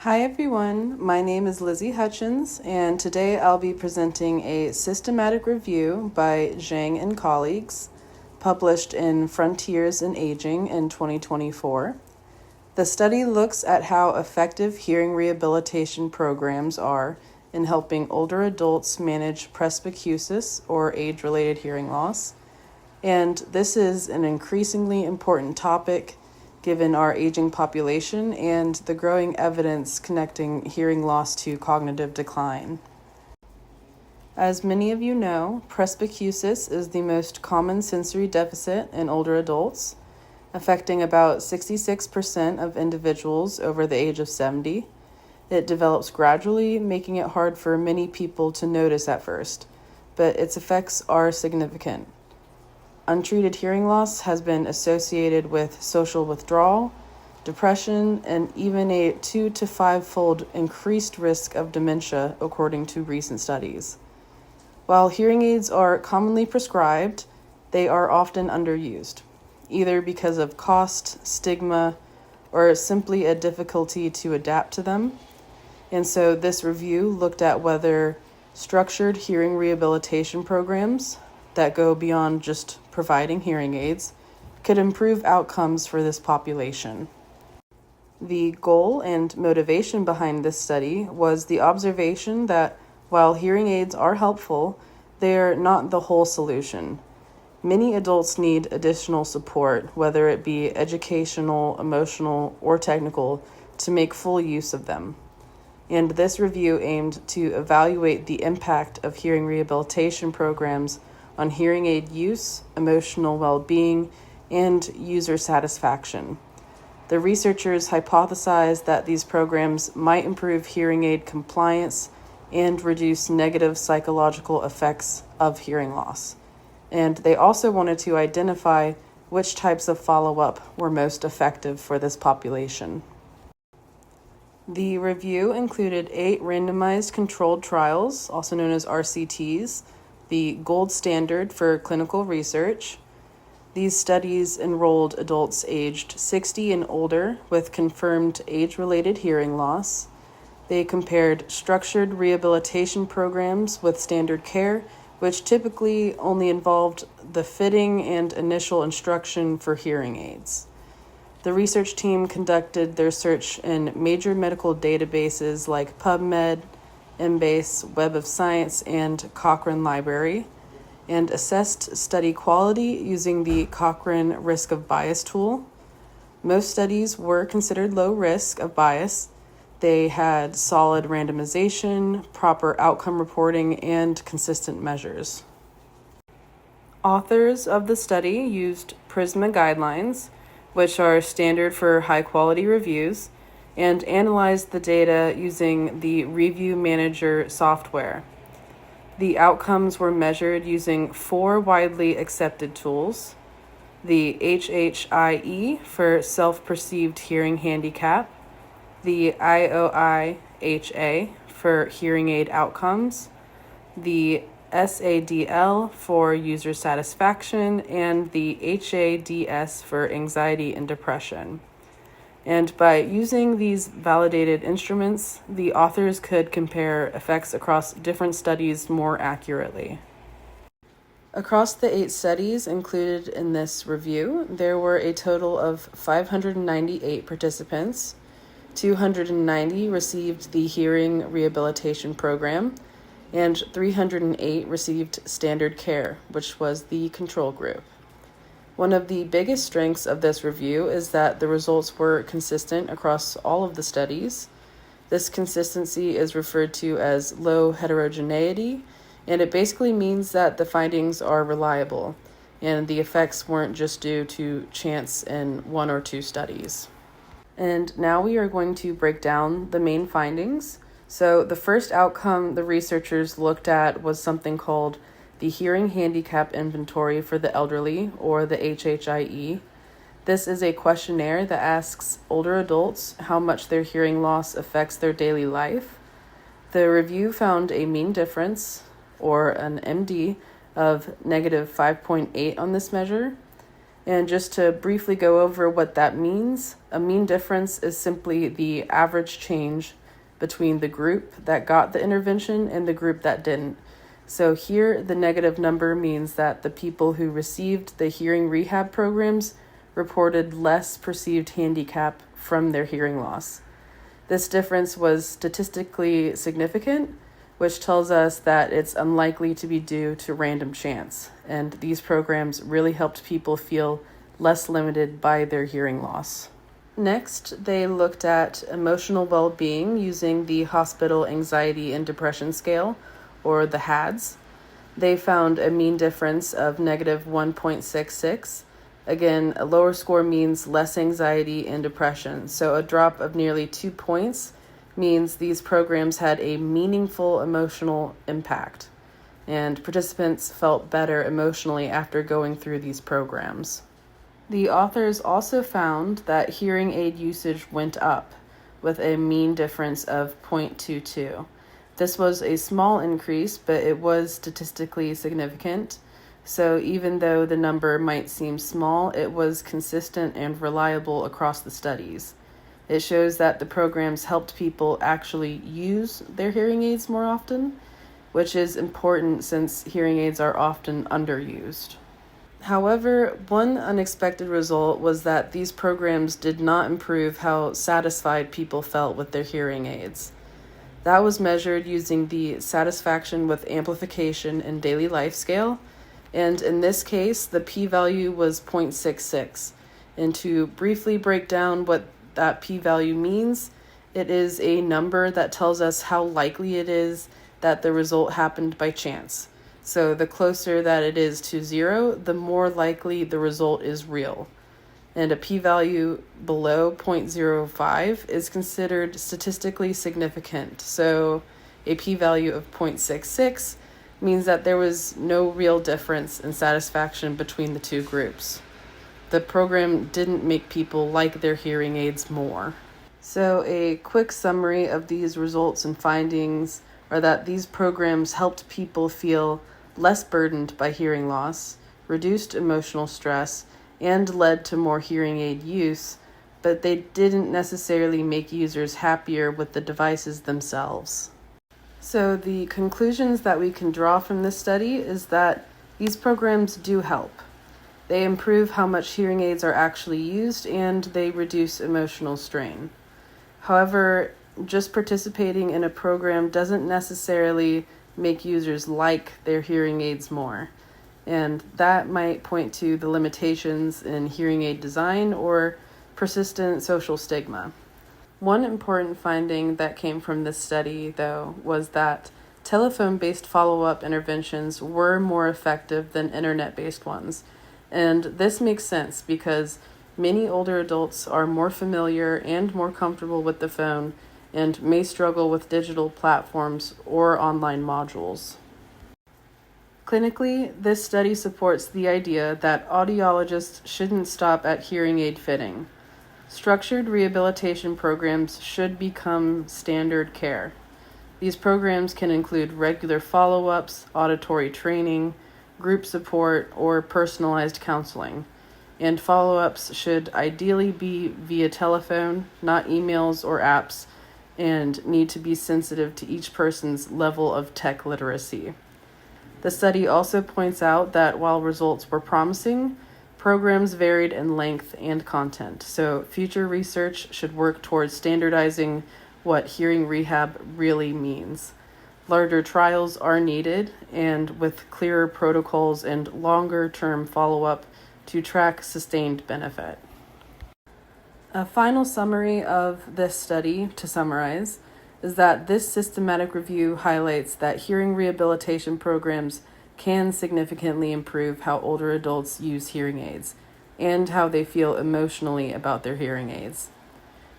Hi everyone, my name is Lizzie Hutchins, and today I'll be presenting a systematic review by Zhang and colleagues, published in Frontiers in Aging in 2024. The study looks at how effective hearing rehabilitation programs are in helping older adults manage presbycusis, or age-related hearing loss, and this is an increasingly important topic given our aging population and the growing evidence connecting hearing loss to cognitive decline. As many of you know, presbycusis is the most common sensory deficit in older adults, affecting about 66% of individuals over the age of 70. It develops gradually, making it hard for many people to notice at first, but its effects are significant. Untreated hearing loss has been associated with social withdrawal, depression, and even a 2 to 5-fold increased risk of dementia, according to recent studies. While hearing aids are commonly prescribed, they are often underused, either because of cost, stigma, or simply a difficulty to adapt to them. And so this review looked at whether structured hearing rehabilitation programs that go beyond just providing hearing aids could improve outcomes for this population. The goal and motivation behind this study was the observation that while hearing aids are helpful, they are not the whole solution. Many adults need additional support, whether it be educational, emotional, or technical, to make full use of them. And this review aimed to evaluate the impact of hearing rehabilitation programs on hearing aid use, emotional well-being, and user satisfaction. The researchers hypothesized that these programs might improve hearing aid compliance and reduce negative psychological effects of hearing loss. And they also wanted to identify which types of follow-up were most effective for this population. The review included 8 randomized controlled trials, also known as RCTs, the gold standard for clinical research. These studies enrolled adults aged 60 and older with confirmed age-related hearing loss. They compared structured rehabilitation programs with standard care, which typically only involved the fitting and initial instruction for hearing aids. The research team conducted their search in major medical databases like PubMed, Embase, Web of Science, and Cochrane Library, and assessed study quality using the Cochrane Risk of Bias tool. Most studies were considered low risk of bias. They had solid randomization, proper outcome reporting, and consistent measures. Authors of the study used PRISMA guidelines, which are standard for high-quality reviews, and analyzed the data using the Review Manager software. The outcomes were measured using 4 widely accepted tools: the HHIE for self-perceived hearing handicap, the IOI-HA for hearing aid outcomes, the SADL for user satisfaction, and the HADS for anxiety and depression. And by using these validated instruments, the authors could compare effects across different studies more accurately. Across the 8 studies included in this review, there were a total of 598 participants. 290 received the hearing rehabilitation program, and 308 received standard care, which was the control group. One of the biggest strengths of this review is that the results were consistent across all of the studies. This consistency is referred to as low heterogeneity, and it basically means that the findings are reliable, and the effects weren't just due to chance in 1 or 2 studies. And now we are going to break down the main findings. So the first outcome the researchers looked at was something called the Hearing Handicap Inventory for the Elderly, or the HHIE. This is a questionnaire that asks older adults how much their hearing loss affects their daily life. The review found a mean difference, or an MD, of negative 5.8 on this measure. And just to briefly go over what that means, a mean difference is simply the average change between the group that got the intervention and the group that didn't. So here, the negative number means that the people who received the hearing rehab programs reported less perceived handicap from their hearing loss. This difference was statistically significant, which tells us that it's unlikely to be due to random chance, and these programs really helped people feel less limited by their hearing loss. Next, they looked at emotional well-being using the Hospital Anxiety and Depression Scale, or the HADS. They found a mean difference of negative 1.66. Again, a lower score means less anxiety and depression, so a drop of nearly 2 points means these programs had a meaningful emotional impact, and participants felt better emotionally after going through these programs. The authors also found that hearing aid usage went up, with a mean difference of 0.22. This was a small increase, but it was statistically significant. So even though the number might seem small, it was consistent and reliable across the studies. It shows that the programs helped people actually use their hearing aids more often, which is important since hearing aids are often underused. However, one unexpected result was that these programs did not improve how satisfied people felt with their hearing aids. That was measured using the Satisfaction with Amplification in Daily Life scale, and in this case, the p-value was 0.66. And to briefly break down what that p-value means, it is a number that tells us how likely it is that the result happened by chance. So the closer that it is to 0, the more likely the result is real. And a p-value below 0.05 is considered statistically significant. So a p-value of 0.66 means that there was no real difference in satisfaction between the two groups. The program didn't make people like their hearing aids more. So a quick summary of these results and findings are that these programs helped people feel less burdened by hearing loss, reduced emotional stress, and led to more hearing aid use, but they didn't necessarily make users happier with the devices themselves. So the conclusions that we can draw from this study is that these programs do help. They improve how much hearing aids are actually used, and they reduce emotional strain. However, just participating in a program doesn't necessarily make users like their hearing aids more, and that might point to the limitations in hearing aid design or persistent social stigma. One important finding that came from this study, though, was that telephone-based follow-up interventions were more effective than internet-based ones. And this makes sense because many older adults are more familiar and more comfortable with the phone and may struggle with digital platforms or online modules. Clinically, this study supports the idea that audiologists shouldn't stop at hearing aid fitting. Structured rehabilitation programs should become standard care. These programs can include regular follow-ups, auditory training, group support, or personalized counseling. And follow-ups should ideally be via telephone, not emails or apps, and need to be sensitive to each person's level of tech literacy. The study also points out that while results were promising, programs varied in length and content, so future research should work towards standardizing what hearing rehab really means. Larger trials are needed, and with clearer protocols and longer-term follow-up to track sustained benefit. A final summary of this study, to summarize, is that this systematic review highlights that hearing rehabilitation programs can significantly improve how older adults use hearing aids and how they feel emotionally about their hearing aids.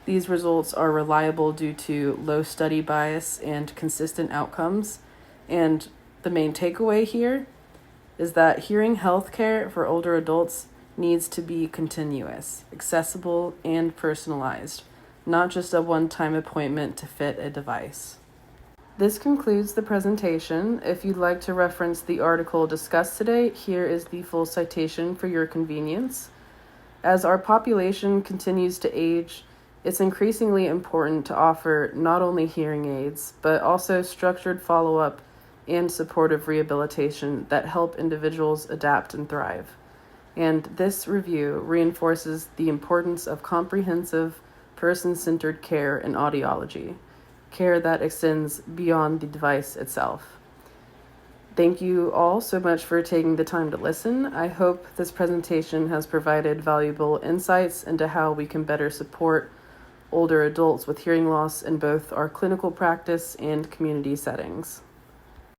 These results are reliable due to low study bias and consistent outcomes, and the main takeaway here is that hearing health care for older adults needs to be continuous, accessible, and personalized, not just a one-time appointment to fit a device. This concludes the presentation. If you'd like to reference the article discussed today, here is the full citation for your convenience. As our population continues to age, it's increasingly important to offer not only hearing aids, but also structured follow-up and supportive rehabilitation that help individuals adapt and thrive. And this review reinforces the importance of comprehensive, person-centered care in audiology, care that extends beyond the device itself. Thank you all so much for taking the time to listen. I hope this presentation has provided valuable insights into how we can better support older adults with hearing loss in both our clinical practice and community settings.